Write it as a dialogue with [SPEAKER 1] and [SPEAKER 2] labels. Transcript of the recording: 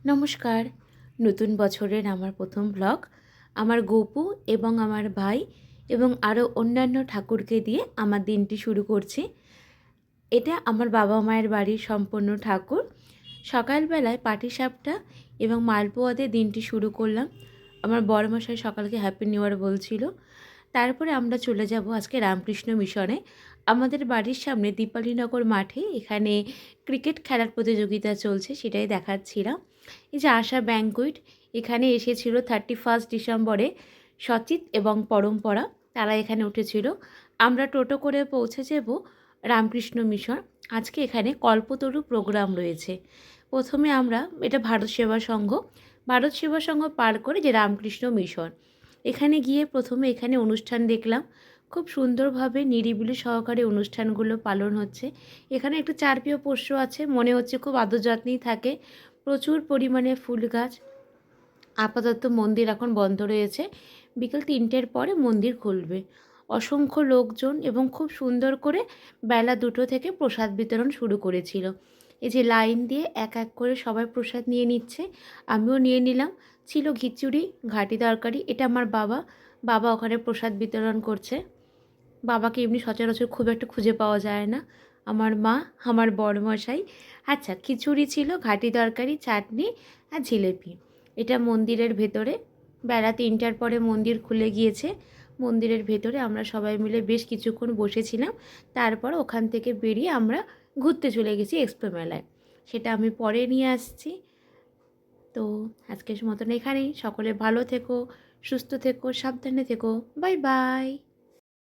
[SPEAKER 1] নমস্কার। নতুন বছরের আমার প্রথম ব্লগ আমার গপু এবং আমার ভাই এবং আরও অন্যান্য ঠাকুরকে দিয়ে আমার দিনটি শুরু করছি। এটা আমার বাবা মায়ের বাড়ির সম্পূর্ণ ঠাকুর। সকালবেলায় পাটিসাপটা এবং মালপোয়া দিয়ে দিনটি শুরু করলাম। আমার বড়মশাই সকালকে হ্যাপি নিউ ইয়ার বলছিল। তারপরে আমরা চলে যাব আজকে রামকৃষ্ণ মিশনে। আমাদের বাড়ির সামনে দীপালীনগর মাঠে এখানে ক্রিকেট খেলার প্রতিযোগিতা চলছে, সেটাই দেখাচ্ছিলাম। এই যে আশা ব্যাংকুইট এখানে এসেছিল 31 ডিসেম্বরে সচিত এবং পরম্পরা, তারা এখানে উঠেছিল। আমরা টোটো করে পৌঁছে যাব রামকৃষ্ণ মিশন। আজকে এখানে কল্পতরু প্রোগ্রাম রয়েছে। প্রথমে আমরা, এটা ভারত সেবা সংঘ, ভারত সেবা সংঘ পার করে যে রামকৃষ্ণ মিশন, এখানে গিয়ে প্রথমে এখানে অনুষ্ঠান দেখলাম। খুব সুন্দরভাবে নিরিবিলি সহকারে অনুষ্ঠানগুলো পালন হচ্ছে। এখানে একটু চারপিও পোষ্য আছে, মনে হচ্ছে খুব আদর যত্নেই থাকে। প্রচুর পরিমাণে ফুল গাছ। আপাতত মন্দির এখন বন্ধ রয়েছে, বিকেল 3টের পরে মন্দির খুলবে। অসংখ্য লোকজন এবং খুব সুন্দর করে বেলা 2টো থেকে প্রসাদ বিতরণ শুরু করেছিল। এই যে লাইন দিয়ে এক এক করে সবাই প্রসাদ নিয়ে নিচ্ছে, আমিও নিয়ে নিলাম। ছিল খিচুড়ি, ঘাটি তরকারি। এটা আমার বাবা, বাবা ওখানে প্রসাদ বিতরণ করছে। বাবাকে এমনি সচরাচর খুব একটা খুঁজে পাওয়া যায় না। আমার মা, আমার বড়মশাই। আচ্ছা, খিচুড়ি ছিল, ঘাটি তরকারি, চাটনি আর জিলেপি। এটা মন্দিরের ভেতরে। বেলা 3টার পরে মন্দির খুলে গিয়েছে। মন্দিরের ভেতরে আমরা সবাই মিলে বেশ কিছুক্ষণ বসেছিলাম। তারপর ওখান থেকে বেরিয়ে আমরা ঘুরতে চলে গেছি এক্সপো মেলায়। সেটা আমি পরে নিয়ে আসছি। তো আজকের মতন এখানেই। সকলে ভালো থেকো, সুস্থ থেকো, সাবধানে থেকো। Bye bye.